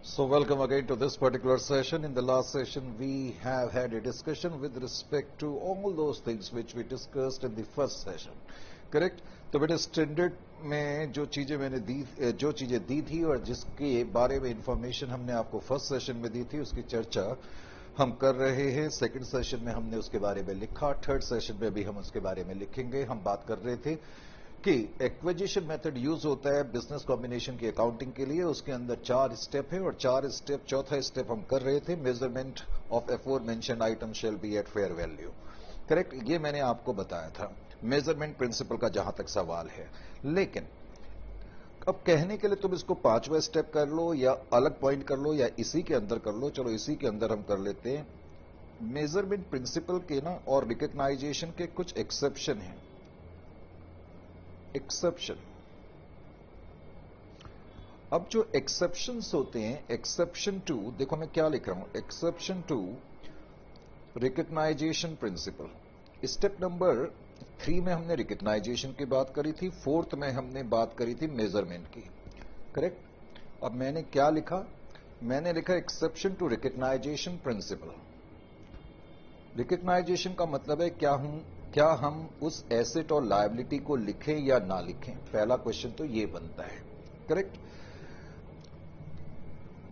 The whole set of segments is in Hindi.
So welcome again to this particular session. In the last session, we have had a discussion with respect to all those things which we discussed in the first session. Correct? तो बेटे स्टैंडर्ड में जो चीजें दी थी और जिसके बारे में इंफॉर्मेशन हमने आपको फर्स्ट सेशन में दी थी उसकी चर्चा हम कर रहे हैं। सेकंड सेशन में हमने उसके बारे में लिखा, थर्ड सेशन में भी हम उसके बारे में लिखेंगे। हम बात कर रहे थे कि एक्विजिशन मेथड यूज होता है बिजनेस कॉम्बिनेशन की अकाउंटिंग के लिए। उसके अंदर 4 स्टेप है और 4 स्टेप, चौथा स्टेप हम कर रहे थे, measurement of aforementioned item shall be at fair value. Correct? ये मैंने आपको बताया था मेजरमेंट प्रिंसिपल का जहां तक सवाल है। लेकिन अब कहने के लिए तुम इसको 5वां स्टेप कर लो या अलग पॉइंट कर लो या इसी के अंदर कर लो। चलो इसी के अंदर हम कर लेते हैं। मेजरमेंट प्रिंसिपल के ना और रिकग्नाइजेशन के कुछ एक्सेप्शन हैं। एक्सेप्शन, अब जो एक्सेप्शंस होते हैं, एक्सेप्शन टू, देखो मैं क्या लिख रहा हूं, exception to recognization principle. Step number 3 में हमने रिकग्नाइजेशन की बात करी थी, 4th में हमने बात करी थी मेजरमेंट की। करेक्ट? अब मैंने क्या लिखा? मैंने लिखा exception to recognization principle. Recognization का मतलब है क्या हम उस एसेट और लायबिलिटी को लिखें या ना लिखें। पहला क्वेश्चन तो ये बनता है। करेक्ट?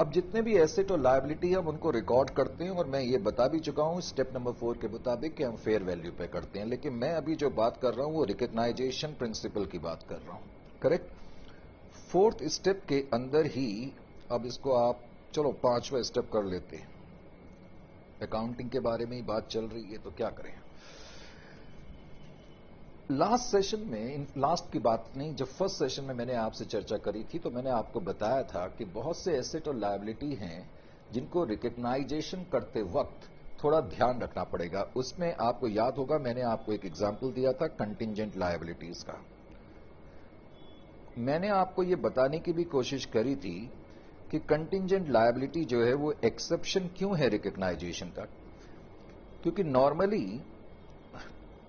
अब जितने भी एसेट और लायबिलिटी हम उनको रिकॉर्ड करते हैं और मैं ये बता भी चुका हूं स्टेप नंबर 4 के मुताबिक कि हम फेयर वैल्यू पे करते हैं। लेकिन मैं अभी जो बात कर रहा हूं वो रिकग्नाइजेशन प्रिंसिपल की बात कर रहा हूं। करेक्ट? 4th स्टेप के अंदर ही अब इसको आप चलो 5वां स्टेप कर लेते हैं। अकाउंटिंग के बारे में ही बात चल रही है तो क्या करें। लास्ट सेशन में, लास्ट की बात नहीं, जब फर्स्ट सेशन में मैंने आपसे चर्चा करी थी तो मैंने आपको बताया था कि बहुत से एसेट और लायबिलिटी हैं जिनको रिकग्नाइजेशन करते वक्त थोड़ा ध्यान रखना पड़ेगा। उसमें आपको याद होगा मैंने आपको एक एग्जाम्पल दिया था कंटिंजेंट लायबिलिटीज का। मैंने आपको यह बताने की भी कोशिश करी थी कि कंटिंजेंट लायबिलिटी जो है वो एक्सेप्शन क्यों है रिकग्नाइजेशन का। क्योंकि नॉर्मली,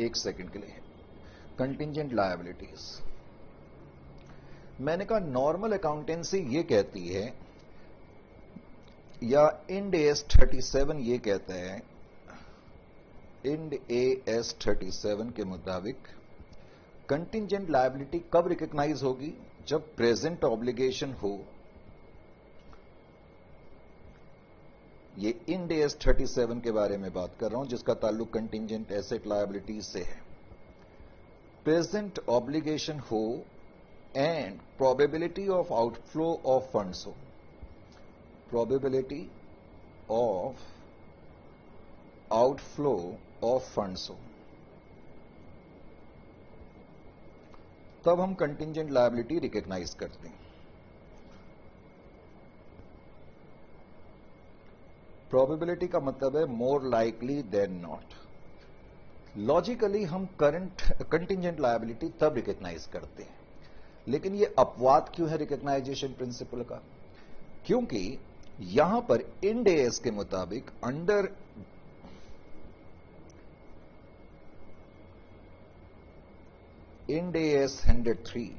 एक सेकंड के लिए, कंटिंजेंट लायबिलिटीज, मैंने कहा नॉर्मल अकाउंटेंसी ये कहती है या इंड एस 37 ये कहता है, इंड एस 37 के मुताबिक कंटिंजेंट लायबिलिटी कब रिकग्नाइज होगी? जब प्रेजेंट ऑब्लिगेशन हो। ये इंड एस 37 के बारे में बात कर रहा हूं जिसका ताल्लुक कंटिंजेंट एसेट लायबिलिटीज से है। प्रेजेंट ऑब्लिगेशन हो and probability of outflow of funds हो। Probability of outflow of funds हो, तब हम कंटिंजेंट लायबिलिटी रिकग्नाइज करते हैं। प्रोबेबिलिटी का मतलब है more likely than not. Logically हम कंटिंजेंट लायबिलिटी तब रिकग्नाइज करते हैं। लेकिन ये अपवाद क्यों है रिकग्नाइजेशन प्रिंसिपल का? क्योंकि यहां पर इंड एस के मुताबिक under Ind AS 103,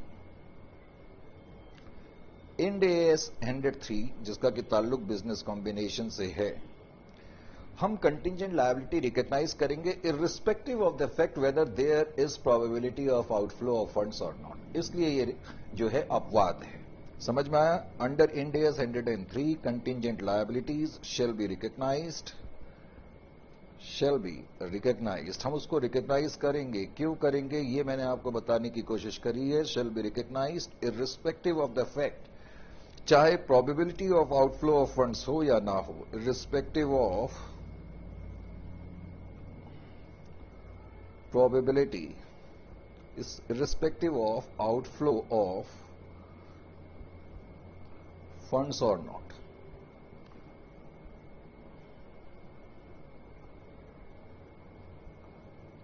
Ind AS 103 जिसका कि ताल्लुक बिजनेस कॉम्बिनेशन से है, हम कंटिंजेंट लायबिलिटी रिकग्नाइज करेंगे irrespective of the fact whether there is probability of outflow of funds और नॉट। इसलिए ये जो है अपवाद है। समझ में आया? Under Ind AS 103 contingent liabilities shall be recognised, shall be recognised. हम उसको रिकग्नाइज करेंगे। क्यों करेंगे ये मैंने आपको बताने की कोशिश करी है। Shall be recognised irrespective of the fact, चाहे probability of outflow of funds हो या ना हो, irrespective of probability is irrespective of outflow of funds or not।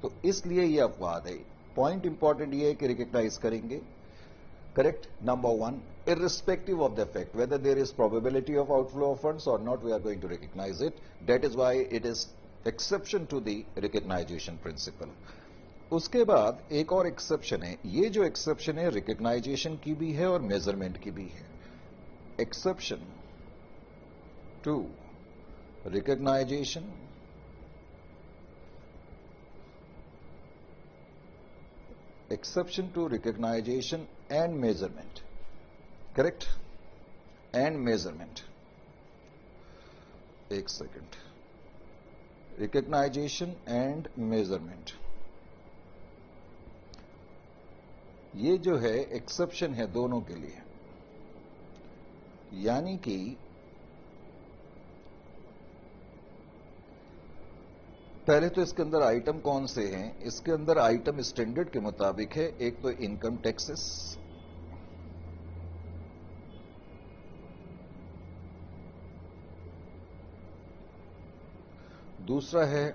तो इसलिए ये अपवाद है। पॉइंट इंपॉर्टेंट ये है कि रिकग्नाइज करेंगे। Correct? Number 1, irrespective of the fact whether there is probability of outflow of funds or not, we are going to recognize it. That is why it is exception to the recognition principle। उसके बाद एक और एक्सेप्शन है। ये जो एक्सेप्शन है रिकग्नाइजेशन की भी है और मेजरमेंट की भी है। Exception to recognition exception to recognition and measurement, correct, and measurement. एक सेकंड, recognition and measurement, ये जो है एक्सेप्शन है दोनों के लिए, यानी कि पहले तो इसके अंदर आइटम कौन से हैं? इसके अंदर आइटम स्टैंडर्ड के मुताबिक है, एक तो इनकम टैक्सेस, दूसरा है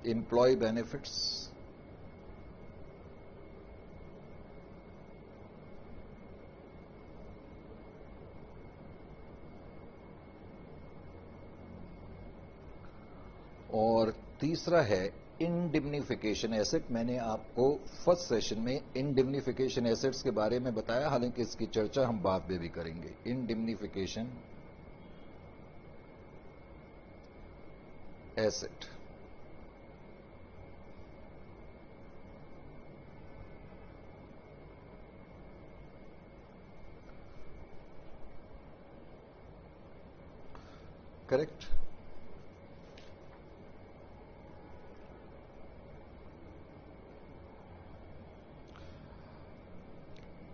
एम्प्लॉय बेनिफिट्स, और तीसरा है इंडिम्निफिकेशन एसेट। मैंने आपको फर्स्ट सेशन में इंडिम्निफिकेशन एसेट्स के बारे में बताया, हालांकि इसकी चर्चा हम बाद में भी करेंगे। Indemnification asset, correct.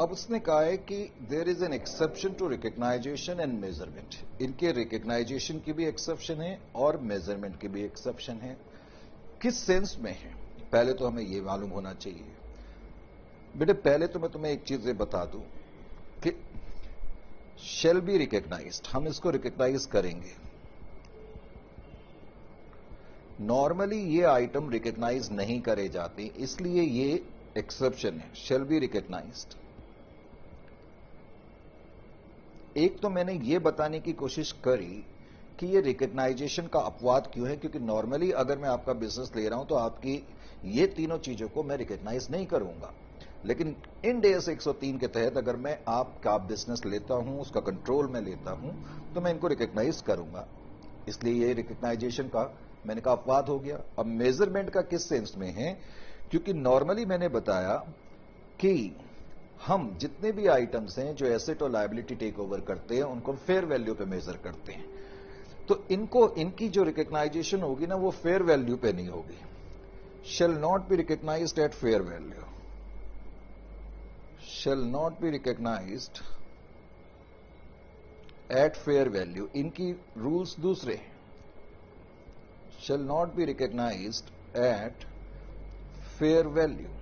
अब उसने कहा है कि there is an exception to recognition and measurement. इनके रिकग्नाइजेशन की भी एक्सेप्शन है और मेजरमेंट की भी एक्सेप्शन है। किस सेंस में है, पहले तो हमें यह मालूम होना चाहिए। बेटे पहले तो मैं तुम्हें एक चीज बता दूं कि शैल बी रिकग्नाइज्ड, हम इसको रिकग्नाइज करेंगे। नॉर्मली ये आइटम रिकग्नाइज नहीं करे जाते, इसलिए ये एक्सेप्शन है, शैल बी रिकग्नाइज्ड। एक तो मैंने ये बताने की कोशिश करी कि ये रिकग्नाइजेशन का अपवाद क्यों है, क्योंकि नॉर्मली अगर मैं आपका बिजनेस ले रहा हूं तो आपकी ये तीनों चीजों को मैं रिकग्नाइज नहीं करूंगा, लेकिन इंड AS 103 के तहत अगर मैं आपका बिजनेस लेता हूं, उसका कंट्रोल में लेता हूं, तो मैं इनको रिकग्नाइज करूंगा। इसलिए ये रिकग्नाइजेशन का मैंने कहा अपवाद हो गया। अब मेजरमेंट का किस सेंस में है, क्योंकि नॉर्मली मैंने बताया कि हम जितने भी आइटम्स हैं जो एसेट और लायबिलिटी टेक ओवर करते हैं उनको फेयर वैल्यू पे मेजर करते हैं, तो इनकी जो रिकग्नाइजेशन होगी ना वो फेयर वैल्यू पे नहीं होगी। shall not be recognized at fair value, shall not be recognized at fair value, इनकी रूल्स दूसरे हैं। shall not be recognized at fair value,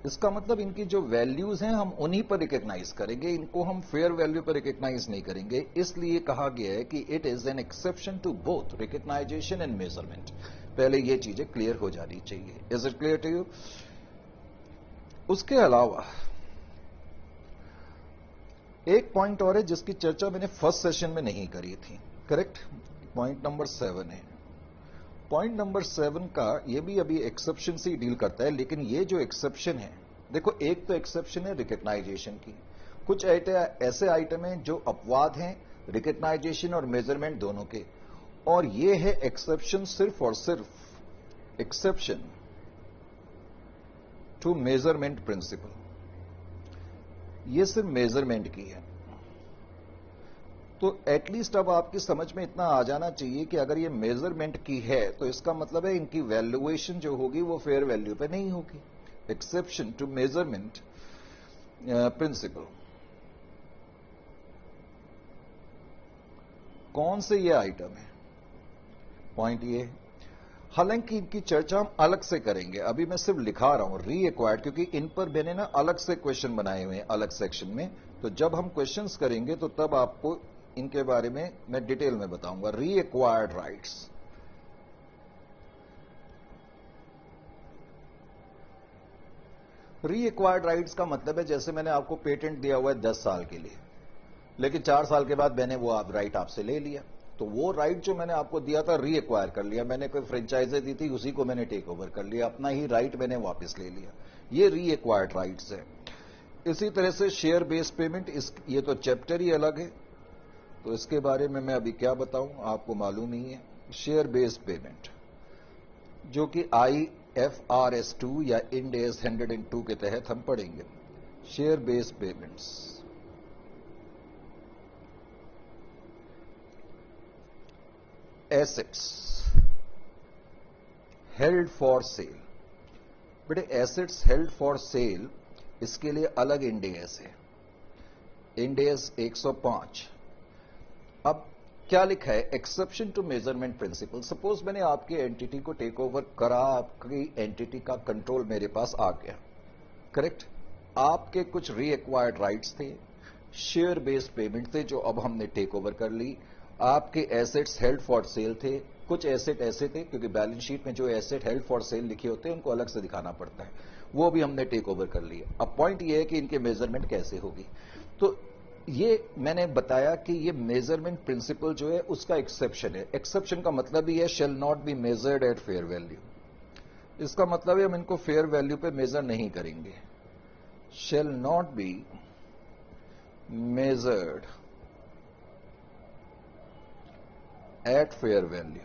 इसका मतलब इनकी जो वैल्यूज हैं हम उन्हीं पर रिकग्नाइज करेंगे, इनको हम फेयर वैल्यू पर रिकग्नाइज नहीं करेंगे। इसलिए कहा गया है कि it is an exception to both recognition and measurement. पहले ये चीजें क्लियर हो जानी चाहिए। Is it clear to you? उसके अलावा एक पॉइंट और है जिसकी चर्चा मैंने फर्स्ट सेशन में नहीं करी थी, करेक्ट? पॉइंट नंबर 7 है। पॉइंट नंबर 7 का ये भी अभी एक्सेप्शन से ही डील करता है, लेकिन ये जो एक्सेप्शन है, देखो एक तो एक्सेप्शन है रिकग्नाइजेशन की, कुछ ऐसे आइटम हैं जो अपवाद हैं रिकग्नाइजेशन और मेजरमेंट दोनों के, और ये है एक्सेप्शन सिर्फ और सिर्फ एक्सेप्शन टू मेजरमेंट प्रिंसिपल। ये सिर्फ मेजरमेंट की है। तो एटलीस्ट अब आपकी समझ में इतना आ जाना चाहिए कि अगर ये मेजरमेंट की है तो इसका मतलब है इनकी वैल्यूएशन जो होगी वो फेयर वैल्यू पे नहीं होगी। Exception to measurement principle. कौन से ये आइटम है? पॉइंट ये, हालांकि इनकी चर्चा हम अलग से करेंगे, अभी मैं सिर्फ लिखा रहा हूं री एक्वायर्ड, क्योंकि इन पर मैंने ना अलग से क्वेश्चन बनाए हुए हैं अलग सेक्शन में। तो जब हम क्वेश्चंस करेंगे तो तब आपको इनके बारे में मैं डिटेल में बताऊंगा। री एक्वायर्ड राइट्स, री एक्वायर्ड राइट्स का मतलब है जैसे मैंने आपको पेटेंट दिया हुआ है 10 साल के लिए, लेकिन 4 साल के बाद मैंने वो राइट आपसे ले लिया, तो वो राइट जो मैंने आपको दिया था री एक्वायर कर लिया। मैंने कोई फ्रेंचाइजी दी थी, उसी को मैंने टेक ओवर कर लिया, अपना ही राइट मैंने वापस ले लिया। ये री एक्वायर्ड राइट्स है। इसी तरह से शेयर बेस्ड पेमेंट, ये तो चैप्टर ही अलग है, तो इसके बारे में मैं अभी क्या बताऊं, आपको मालूम ही है। शेयर बेस्ड पेमेंट जो कि IFRS 2 या इंड AS 102 के तहत हम पढ़ेंगे। Share based payments, assets held for sale. बेटे एसेट्स हेल्ड फॉर सेल, इसके लिए अलग इंड AS है, इंड AS 105। अब क्या लिखा है, exception to measurement principle. Suppose मैंने आपकी एंटिटी को टेक ओवर करा, आपकी एंटिटी का कंट्रोल मेरे पास आ गया, करेक्ट। आपके कुछ रीएक्वायर्ड राइट्स थे, शेयर बेस्ड पेमेंट थे जो अब हमने टेक ओवर कर ली। आपके एसेट्स हेल्ड फॉर सेल थे, कुछ एसेट ऐसे थे क्योंकि बैलेंस शीट में जो एसेट हेल्ड फॉर सेल लिखे होते हैं उनको अलग से दिखाना पड़ता है, वो भी हमने टेक ओवर कर लिया। अब पॉइंट ये है कि इनके मेजरमेंट कैसे होगी। तो ये मैंने बताया कि ये मेजरमेंट प्रिंसिपल जो है उसका एक्सेप्शन है। एक्सेप्शन का मतलब ही है shall not be measured at fair value. इसका मतलब है हम इनको फेयर वैल्यू पे मेजर नहीं करेंगे। Shall not be measured at fair value.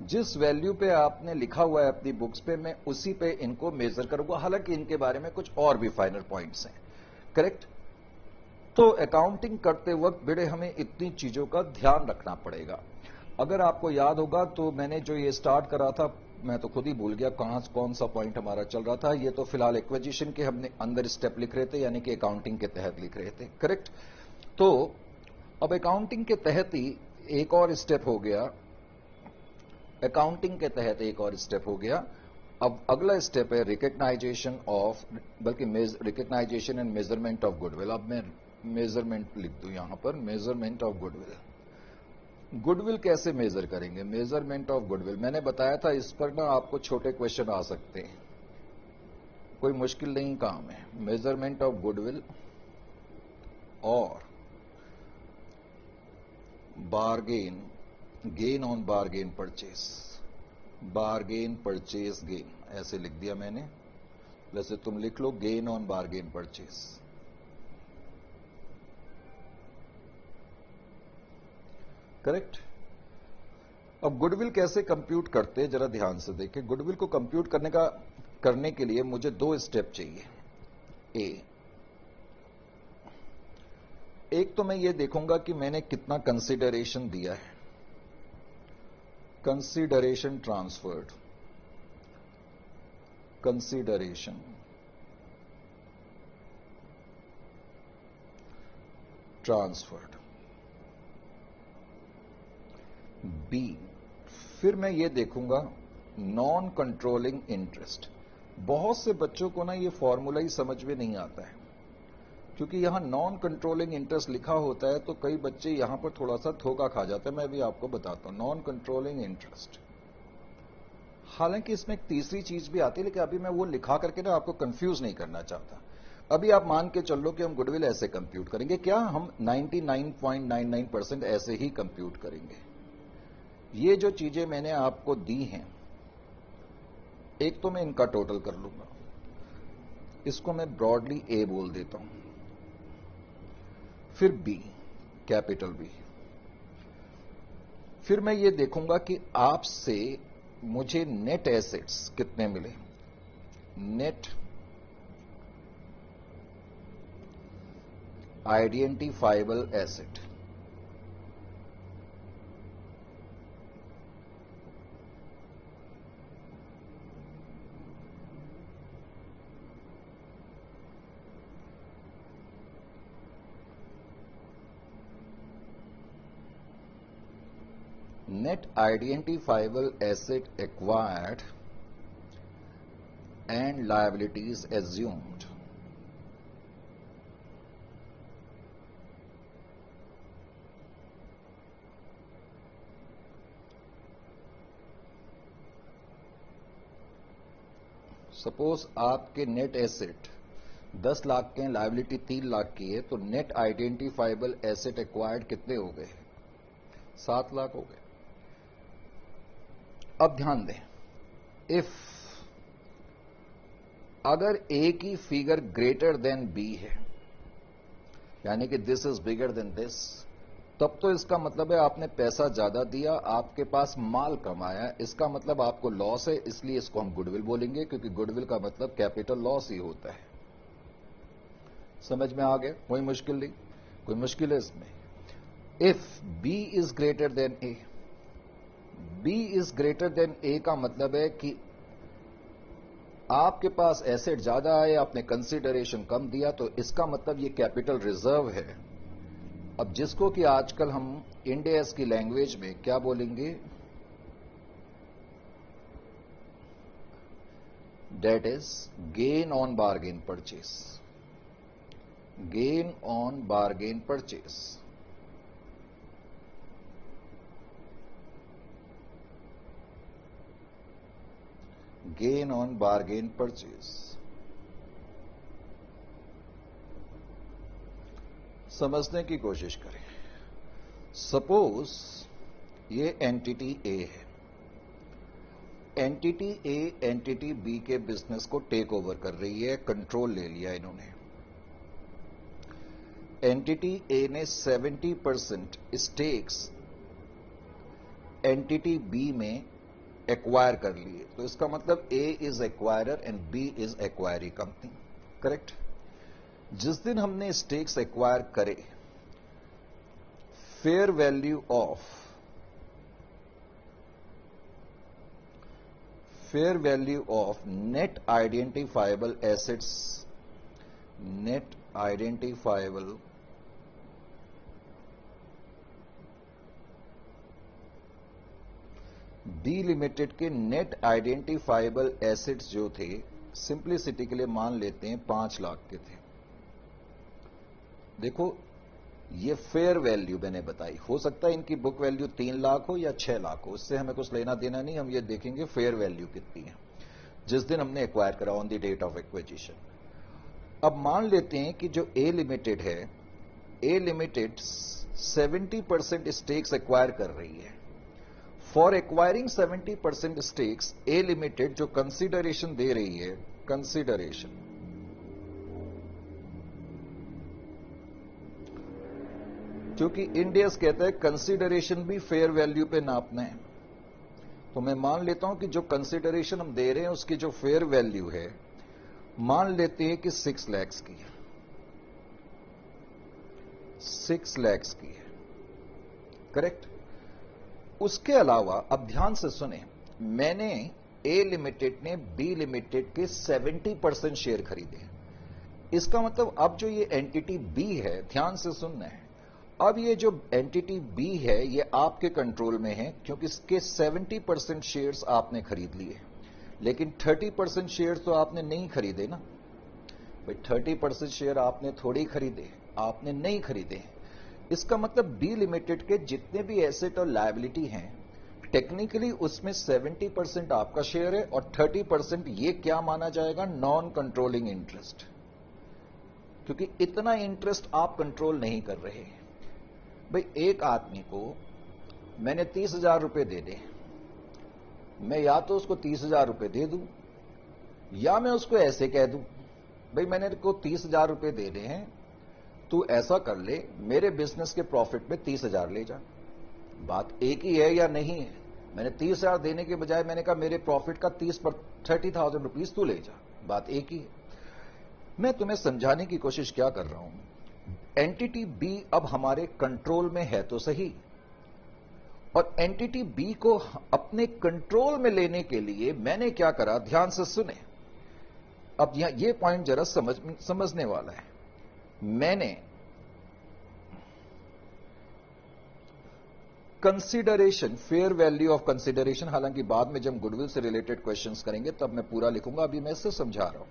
जिस वैल्यू पे आपने लिखा हुआ है अपनी बुक्स पे, मैं उसी पे इनको मेजर करूंगा। हालांकि इनके बारे में कुछ और भी फाइनल पॉइंट्स हैं, करेक्ट। तो अकाउंटिंग करते वक्त बेटे हमें इतनी चीजों का ध्यान रखना पड़ेगा। अगर आपको याद होगा तो मैंने जो ये स्टार्ट करा था, मैं तो खुद ही भूल गया कौन सा पॉइंट हमारा चल रहा था। ये तो फिलहाल एक्विजिशन के हमने अंदर स्टेप लिख रहे थे, यानी कि अकाउंटिंग के तहत लिख रहे थे, करेक्ट। तो अब अकाउंटिंग के तहत ही एक और स्टेप हो गया, अकाउंटिंग के तहत एक और स्टेप हो गया। अब अगला स्टेप है रिकग्नाइजेशन ऑफ, बल्कि recognisation and measurement of goodwill. अब मैं मेजरमेंट लिख दूं यहां पर, मेजरमेंट ऑफ गुडविल। गुडविल कैसे मेजर करेंगे, मेजरमेंट ऑफ गुडविल। मैंने बताया था इस पर ना आपको छोटे क्वेश्चन आ सकते हैं, कोई मुश्किल नहीं काम है। मेजरमेंट ऑफ गुडविल और bargain, gain on bargain purchase, bargain purchase gain, ऐसे लिख दिया मैंने। वैसे तुम लिख लो gain on bargain purchase, correct. अब गुडविल कैसे कंप्यूट करते हैं जरा ध्यान से देखें। गुडविल को कंप्यूट करने के लिए मुझे दो स्टेप चाहिए। एक तो मैं ये देखूंगा कि मैंने कितना कंसीडरेशन दिया है, consideration transferred, consideration transferred. B, फिर मैं ये देखूंगा नॉन कंट्रोलिंग इंटरेस्ट। बहुत से बच्चों को ना ये फॉर्मूला ही समझ में नहीं आता है, क्योंकि यहां नॉन कंट्रोलिंग इंटरेस्ट लिखा होता है तो कई बच्चे यहां पर थोड़ा सा धोखा खा जाते हैं। मैं भी आपको बताता हूं नॉन कंट्रोलिंग इंटरेस्ट। हालांकि इसमें एक तीसरी चीज भी आती है, लेकिन अभी मैं वो लिखा करके ना आपको कंफ्यूज नहीं करना चाहता। अभी आप मान के चल लो कि हम गुडविल ऐसे कंप्यूट करेंगे। क्या हम 99.99% ऐसे ही कंप्यूट करेंगे। ये जो चीजें मैंने आपको दी हैं, एक तो मैं इनका टोटल कर लूंगा, इसको मैं ब्रॉडली ए बोल देता हूं। फिर बी, कैपिटल बी। फिर मैं ये देखूंगा कि आपसे मुझे नेट एसेट्स कितने मिले, net identifiable asset. net identifiable asset acquired and liabilities assumed. Suppose आपके नेट एसेट 10 लाख के हैं, लायबिलिटी 3 लाख की है, तो नेट आइडेंटिफाइबल एसेट एक्वायर्ड कितने हो गए, 7 लाख हो गए। अब ध्यान दें, इफ अगर ए की फिगर ग्रेटर देन बी है, यानी कि this is bigger than this, तब तो इसका मतलब है आपने पैसा ज्यादा दिया, आपके पास माल कम आया, इसका मतलब आपको लॉस है, इसलिए इसको हम गुडविल बोलेंगे, क्योंकि गुडविल का मतलब कैपिटल लॉस ही होता है। समझ में आ गया? कोई मुश्किल नहीं, कोई मुश्किल है इसमें। If B is greater than A, B is greater than A का मतलब है कि आपके पास एसेट ज्यादा आए, आपने कंसिडरेशन कम दिया, तो इसका मतलब ये कैपिटल रिजर्व है। अब जिसको कि आजकल हम इंड एस की लैंग्वेज में क्या बोलेंगे, that is gain on bargain purchase, gain on bargain purchase. Gain on bargain purchase. समझने की कोशिश करें। सपोज ये एंटिटी ए है, एंटिटी ए एंटिटी बी के बिजनेस को टेक ओवर कर रही है, कंट्रोल ले लिया इन्होंने। एंटिटी ए ने 70% स्टेक्स एंटिटी बी में एक्वायर कर लिए, तो इसका मतलब A is acquirer and B is acquiree company, correct? जिस दिन हमने स्टेक्स एक्वायर करे, fair value of net identifiable assets, net identifiable B limited के नेट आइडेंटिफाइबल एसेट्स जो थे, सिंप्लिसिटी के लिए मान लेते हैं 5 लाख के थे। देखो ये फेयर वैल्यू मैंने बताई, हो सकता है इनकी बुक वैल्यू 3 लाख हो या 6 लाख हो, इससे हमें कुछ लेना देना नहीं, हम ये देखेंगे फेयर वैल्यू कितनी है जिस दिन हमने एक्वायर करा, on the date of acquisition. अब मान लेते हैं कि जो ए लिमिटेड है, ए लिमिटेड 70% स्टेक्स एक्वायर कर रही है। For acquiring 70% stakes, A limited जो कंसिडरेशन दे रही है, कंसिडरेशन क्योंकि इंडियस कहता है कंसिडरेशन भी फेयर वैल्यू पे नापना है, तो मैं मान लेता हूं कि जो कंसिडरेशन हम दे रहे हैं उसकी जो फेयर वैल्यू है, मान लेते हैं कि 6 लाख की है, 6 लाख की है, करेक्ट? उसके अलावा अब ध्यान से सुने, मैंने ए लिमिटेड ने बी लिमिटेड के 70% शेयर खरीदे, इसका मतलब अब जो ये एंटिटी बी है, ध्यान से सुनना है, अब ये जो एंटिटी बी है ये आपके कंट्रोल में है, क्योंकि इसके 70% शेयर्स आपने खरीद लिए, लेकिन 30% शेयर्स तो आपने नहीं खरीदे ना भाई, 30% शेयर आपने थोड़ी खरीदे, आपने नहीं खरीदे। इसका मतलब बी लिमिटेड के जितने भी एसेट और लायबिलिटी हैं, टेक्निकली उसमें 70% आपका शेयर है और 30% ये क्या माना जाएगा, नॉन कंट्रोलिंग इंटरेस्ट, क्योंकि इतना इंटरेस्ट आप कंट्रोल नहीं कर रहे। भाई एक आदमी को मैंने 30,000 रुपए दे दे, मैं या तो उसको 30,000 रुपए दे दूं, या मैं उसको ऐसे कह दूं, भाई मैंने को 30,000 रुपए दे दे हैं, तू ऐसा कर ले, मेरे बिजनेस के प्रॉफिट में 30,000 ले जा। बात एक ही है या नहीं है? मैंने 30,000 देने के बजाय मैंने कहा मेरे प्रॉफिट का 30,000 रुपीज तू ले जा, बात एक ही है। मैं तुम्हें समझाने की कोशिश क्या कर रहा हूं, एंटिटी बी अब हमारे कंट्रोल में है तो सही, और एंटिटी बी को अपने कंट्रोल में लेने के लिए मैंने क्या करा, ध्यान से सुने, अब ये पॉइंट जरा समझने वाला है। मैंने consideration, fair value of consideration, हालांकि बाद में जब गुडविल से रिलेटेड क्वेश्चंस करेंगे तब मैं पूरा लिखूंगा, अभी मैं इससे समझा रहा हूं।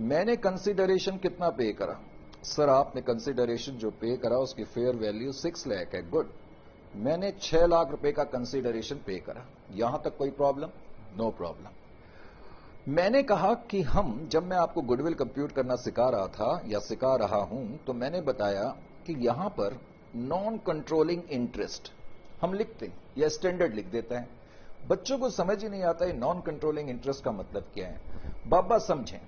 मैंने कंसिडरेशन कितना पे करा, सर आपने कंसिडरेशन जो पे करा उसकी फेयर वैल्यू 6 लाख है, गुड, मैंने 6 लाख रुपए का कंसिडरेशन पे करा, यहां तक कोई प्रॉब्लम? No problem. मैंने कहा कि हम, जब मैं आपको गुडविल कंप्यूट करना सिखा रहा था या सिखा रहा हूं, तो मैंने बताया कि यहां पर नॉन कंट्रोलिंग इंटरेस्ट हम लिखते हैं या स्टैंडर्ड लिख देता है, बच्चों को समझ ही नहीं आता है नॉन कंट्रोलिंग इंटरेस्ट का मतलब क्या है। बाबा समझें,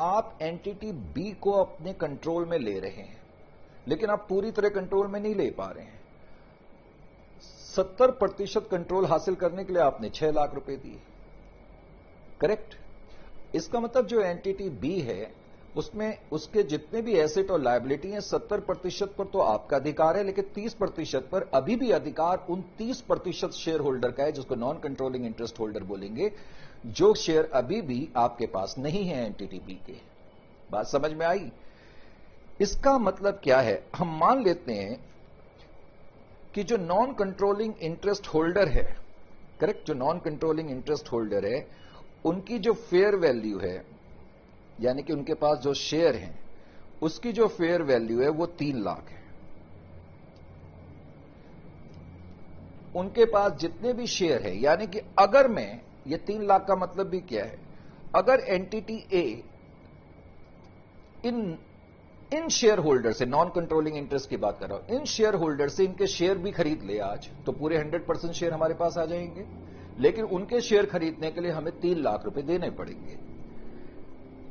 आप एंटिटी बी को अपने कंट्रोल में ले रहे हैं, लेकिन आप पूरी तरह कंट्रोल में नहीं ले पा रहे हैं। 70% कंट्रोल हासिल करने के लिए आपने 6 लाख रुपए दिए, करेक्ट। इसका मतलब जो एंटिटी बी है उसमें उसके जितने भी एसेट और लायबिलिटी हैं 70% पर तो आपका अधिकार है, लेकिन 30% पर अभी भी अधिकार उन 30% शेयर होल्डर का है, जिसको नॉन कंट्रोलिंग इंटरेस्ट होल्डर बोलेंगे, जो शेयर अभी भी आपके पास नहीं है एंटिटी बी के। बात समझ में आई? इसका मतलब क्या है, हम मान लेते हैं कि जो नॉन कंट्रोलिंग इंटरेस्ट होल्डर है, करेक्ट, जो नॉन कंट्रोलिंग इंटरेस्ट होल्डर है, उनकी जो फेयर वैल्यू है, यानी कि उनके पास जो शेयर हैं, उसकी जो फेयर वैल्यू है वो 3 लाख है। उनके पास जितने भी शेयर है, यानी कि अगर मैं, ये 3 लाख का मतलब भी क्या है, अगर एंटिटी ए इन शेयर होल्डर से, नॉन कंट्रोलिंग इंटरेस्ट की बात कर रहा हूं, इन शेयर होल्डर से इनके शेयर भी खरीद ले आज, तो पूरे 100% शेयर हमारे पास आ जाएंगे, लेकिन उनके शेयर खरीदने के लिए हमें 3 लाख रुपए देने पड़ेंगे।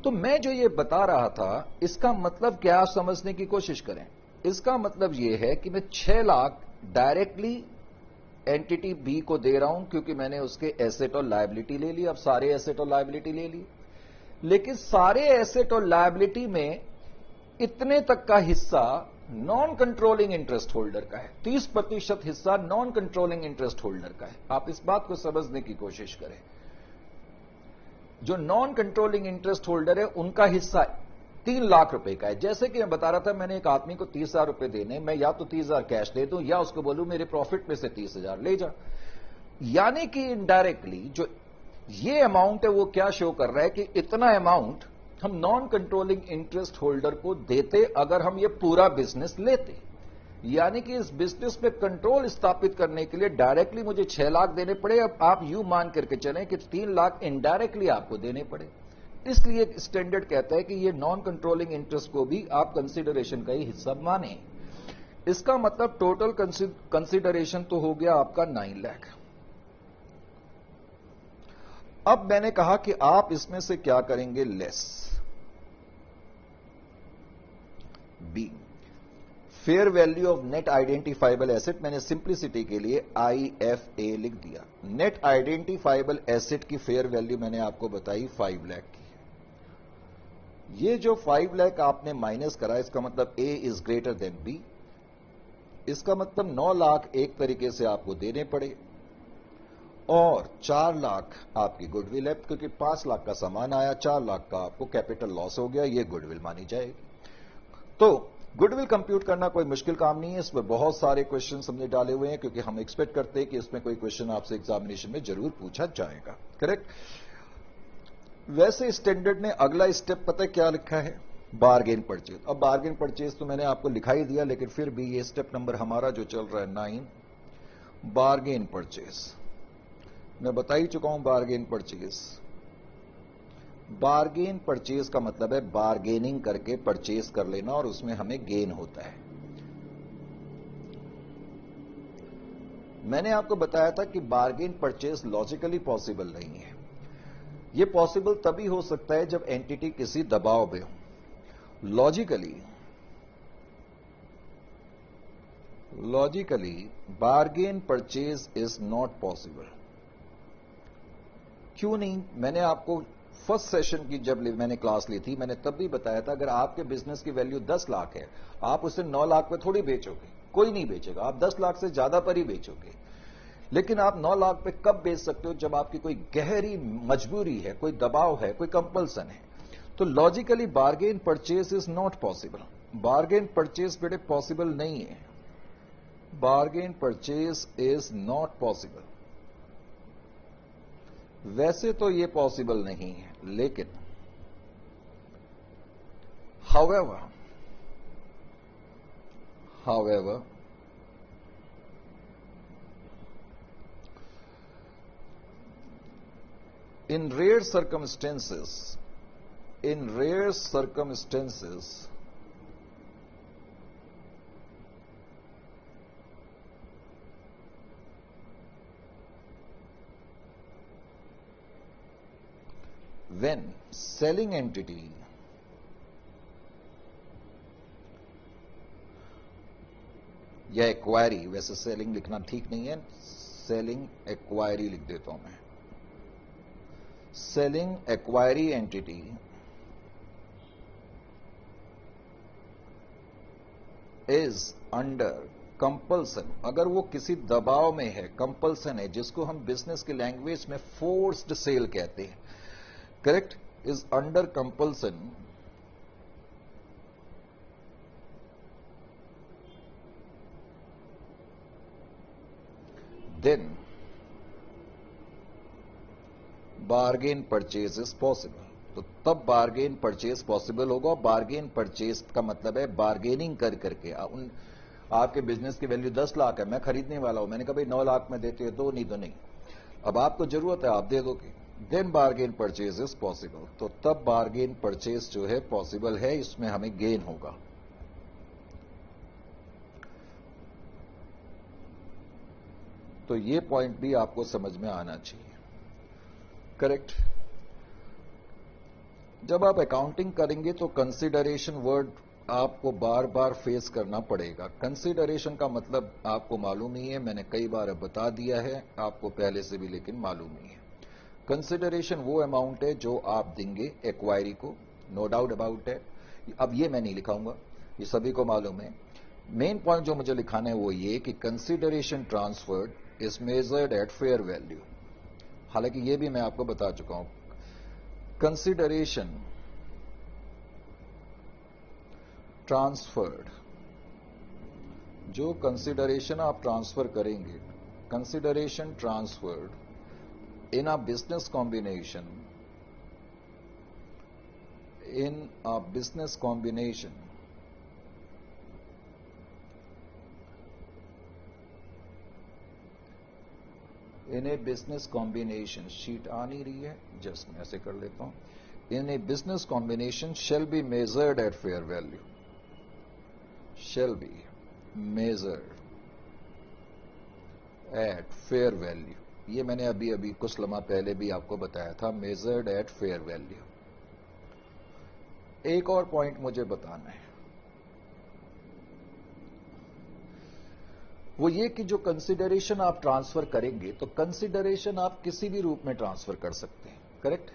तो मैं जो ये बता रहा था, इसका मतलब क्या, समझने की कोशिश करें। इसका मतलब ये है कि मैं 6 लाख डायरेक्टली एंटिटी बी को दे रहा हूं, क्योंकि मैंने उसके एसेट और लायबिलिटी ले ली, अब सारे एसेट और लायबिलिटी ले ली, लेकिन सारे एसेट और लायबिलिटी में इतने तक का हिस्सा नॉन कंट्रोलिंग इंटरेस्ट होल्डर का है, 30% हिस्सा नॉन कंट्रोलिंग इंटरेस्ट होल्डर का है। आप इस बात को समझने की कोशिश करें। जो नॉन कंट्रोलिंग इंटरेस्ट होल्डर है उनका हिस्सा 3 लाख रुपए का है। जैसे कि मैं बता रहा था, मैंने एक आदमी को 30,000 रुपए देने, मैं या तो 30,000 कैश दे दूं या उसको बोलूं मेरे प्रॉफिट में से 30,000 ले जा। यानी कि इनडायरेक्टली जो ये अमाउंट है वो क्या शो कर रहा है कि इतना अमाउंट हम नॉन कंट्रोलिंग इंटरेस्ट होल्डर को देते अगर हम ये पूरा बिजनेस लेते। यानी कि इस बिजनेस पे कंट्रोल स्थापित करने के लिए डायरेक्टली मुझे 6 लाख देने पड़े। अब आप यूं मान करके चलें कि 3 लाख इनडायरेक्टली आपको देने पड़े। इसलिए स्टैंडर्ड कहता है कि ये नॉन कंट्रोलिंग इंटरेस्ट को भी आप कंसीडरेशन का ही हिस्सा माने। इसका मतलब टोटल कंसीडरेशन तो हो गया आपका 9 लाख। अब मैंने कहा कि आप इसमें से क्या करेंगे, less. B, fair value of net identifiable asset, मैंने सिंप्लिसिटी के लिए IFA लिख दिया। नेट आइडेंटिफाइबल एसेट की फेयर वैल्यू मैंने आपको बताई 5 लाख की। ये जो 5 लाख आपने माइनस करा, इसका मतलब A is greater then B। इसका मतलब 9 लाख एक तरीके से आपको देने पड़े और 4 लाख आपकी गुडविल है, क्योंकि 5 लाख का सामान आया, 4 लाख का आपको कैपिटल लॉस हो गया, ये गुडविल मानी जाएगी। तो गुडविल कंप्यूट करना कोई मुश्किल काम नहीं है, इसमें बहुत सारे क्वेश्चन हमने डाले हुए हैं, क्योंकि हम एक्सपेक्ट करते हैं कि इसमें कोई क्वेश्चन आपसे एग्जामिनेशन में जरूर पूछा जाएगा, करेक्ट। वैसे स्टैंडर्ड ने अगला स्टेप पता है क्या लिखा है, बार्गेन परचेज। अब बार्गेन परचेज तो मैंने आपको लिखा ही दिया, लेकिन फिर भी ये स्टेप नंबर हमारा जो चल रहा है 9, बार्गेन परचेज। मैं बता ही चुका हूं बार्गेन परचेज। बार्गेन परचेज का मतलब है बार्गेनिंग करके परचेज कर लेना और उसमें हमें गेन होता है। मैंने आपको बताया था कि बार्गेन परचेज लॉजिकली पॉसिबल नहीं है। यह पॉसिबल तभी हो सकता है जब एंटिटी किसी दबाव में हो। Logically bargain purchase is not possible. क्यों नहीं? मैंने आपको फर्स्ट सेशन की जब मैंने क्लास ली थी, मैंने तब भी बताया था, अगर आपके बिजनेस की वैल्यू 10 लाख है, आप उसे 9 लाख पे थोड़ी बेचोगे, कोई नहीं बेचेगा, आप 10 लाख से ज्यादा पर ही बेचोगे। लेकिन आप 9 लाख पे कब बेच सकते हो? जब आपकी कोई गहरी मजबूरी है, कोई दबाव है, कोई कंपल्सन है। तो logically bargain purchase is not possible. Bargain purchase बेटे पॉसिबल नहीं है। Bargain purchase is not possible. वैसे तो ये पॉसिबल नहीं है, लेकिन however in rare circumstances when selling entity या एक्वायरी, वैसे सेलिंग लिखना ठीक नहीं है, सेलिंग एक्वायरी लिख देता हूं मैं, selling acquiree entity is under compulsion, अगर वो किसी दबाव में है, कंपल्सन है, जिसको हम बिजनेस की लैंग्वेज में फोर्स्ड सेल कहते हैं, correct, is under compulsion then bargain purchase is possible. तो तब बार्गेन परचेज पॉसिबल होगा। बार्गेन परचेज का मतलब है बार्गेनिंग कर करके, आपके बिजनेस की वैल्यू 10 लाख है, मैं खरीदने वाला हूं, मैंने कहा भाई 9 लाख में देते हो, दो, नहीं तो नहीं, अब आपको जरूरत है, आप दे दोगे, then bargain purchase is possible. तो तब बार्गेन परचेज जो है पॉसिबल है, इसमें हमें गेन होगा। तो ये पॉइंट भी आपको समझ में आना चाहिए, करेक्ट। जब आप अकाउंटिंग करेंगे तो कंसीडरेशन वर्ड आपको बार बार फेस करना पड़ेगा। कंसीडरेशन का मतलब आपको मालूम ही है, मैंने कई बार बता दिया है आपको पहले से भी, लेकिन मालूम नहीं है। कंसीडरेशन वो अमाउंट है जो आप देंगे एक्वायरी को, नो डाउट अबाउट है। अब ये मैं नहीं लिखाऊंगा, ये सभी को मालूम है। मेन पॉइंट जो मुझे लिखाना है वो ये कि consideration transferred is measured at fair value. हालांकि ये भी मैं आपको बता चुका हूं, कंसीडरेशन ट्रांसफर्ड, जो कंसीडरेशन आप ट्रांसफर करेंगे, consideration transferred in a business combination, in a business combination in a business combination, sheet आ नहीं रही है, जस्ट मैं ऐसे कर लेता हूं, in a business combination shall be measured at fair value, shall be measured at fair value। ये मैंने अभी अभी कुछ लम्हा पहले भी आपको बताया था, measured at fair value। एक और पॉइंट मुझे बताना है, वो ये कि जो कंसिडरेशन आप ट्रांसफर करेंगे, तो कंसिडरेशन आप किसी भी रूप में ट्रांसफर कर सकते हैं, करेक्ट।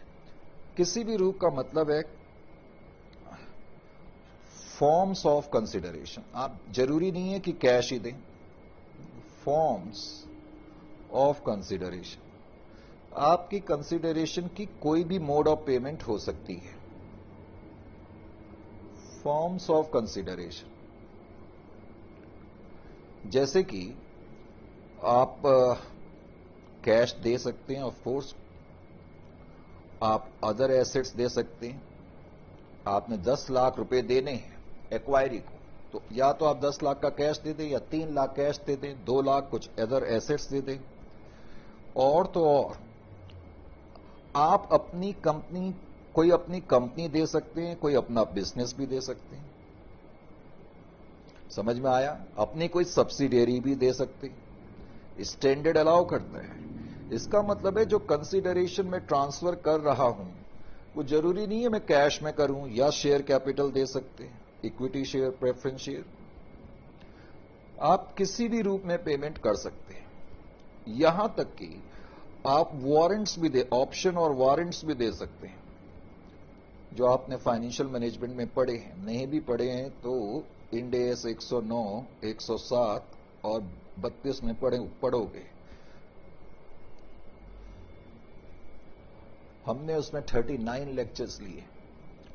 किसी भी रूप का मतलब है फॉर्म्स ऑफ कंसिडरेशन, आप जरूरी नहीं है कि कैश ही दें, फॉर्म्स ऑफ कंसिडरेशन, आपकी कंसिडरेशन की कोई भी मोड ऑफ पेमेंट हो सकती है। फॉर्म्स ऑफ कंसिडरेशन जैसे कि आप कैश दे सकते हैं, ऑफ कोर्स, आप अदर एसेट्स दे सकते हैं। आपने 10 लाख रुपए देने हैं एक्वायरी को, तो या तो आप 10 लाख का कैश दे दें, या 3 लाख कैश दे दें, 2 लाख कुछ अदर एसेट्स दे दें, और तो और आप अपनी कंपनी, कोई अपनी कंपनी दे सकते हैं, कोई अपना बिजनेस भी दे सकते हैं। समझ में आया? अपनी कोई सब्सिडियरी भी दे सकते हैं, स्टैंडर्ड अलाउ करता है। इसका मतलब है जो कंसीडरेशन में ट्रांसफर कर रहा हूं, वो जरूरी नहीं है मैं कैश में करूं, या शेयर कैपिटल दे सकते हैं, इक्विटी शेयर, प्रेफरेंस शेयर, आप किसी भी रूप में पेमेंट कर सकते हैं। यहां तक कि आप वारंट्स भी दे, ऑप्शन और वारंट्स भी दे सकते हैं, जो आपने फाइनेंशियल मैनेजमेंट में पढ़े हैं। नहीं भी पढ़े हैं तो इंड AS 109, 107 और 32 में पढ़ोगे। हमने उसमें 39 लेक्चर्स लिए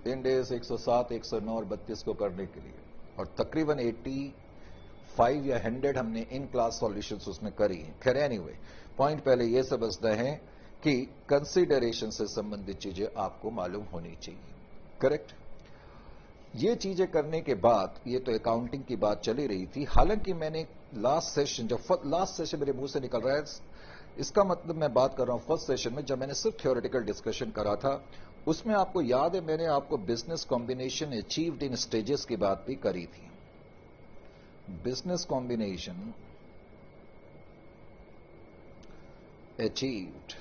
इंड AS 107, 109 और 32 को करने के लिए, और तकरीबन 85 या 100 हमने इन क्लास सॉल्यूशंस उसमें करी हैं। खैर एनीवे, पॉइंट पहले यह समझते हैं कि कंसीडरेशन से संबंधित चीजें आपको मालूम होनी चाहिए, करेक्ट। ये चीजें करने के बाद, ये तो अकाउंटिंग की बात चली रही थी। हालांकि मैंने लास्ट सेशन, जब लास्ट सेशन मेरे मुंह से निकल रहा है, इसका मतलब मैं बात कर रहा हूं फर्स्ट सेशन में, जब मैंने सिर्फ थ्योरेटिकल डिस्कशन करा था, उसमें आपको याद है मैंने आपको business combination achieved in stages की बात भी करी थी। Business combination achieved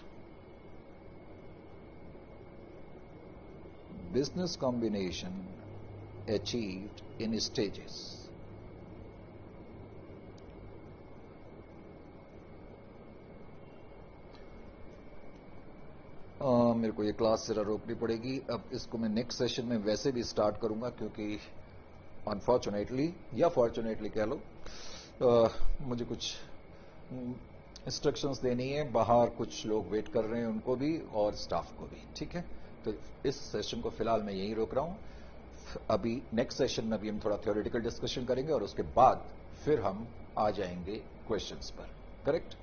business combination achieved in stages. मेरे को ये क्लास जरा रोकनी पड़ेगी। अब इसको मैं नेक्स्ट सेशन में वैसे भी स्टार्ट करूंगा, क्योंकि अनफॉर्चुनेटली या फॉर्चुनेटली कह लो, मुझे कुछ इंस्ट्रक्शंस देनी है, बाहर कुछ लोग वेट कर रहे हैं, उनको भी और स्टाफ को भी। ठीक है, तो इस सेशन को फिलहाल मैं यहीं रोक रहा हूं। अभी नेक्स्ट सेशन में भी हम थोड़ा थ्योरेटिकल डिस्कशन करेंगे और उसके बाद फिर हम आ जाएंगे क्वेश्चंस पर। करेक्ट?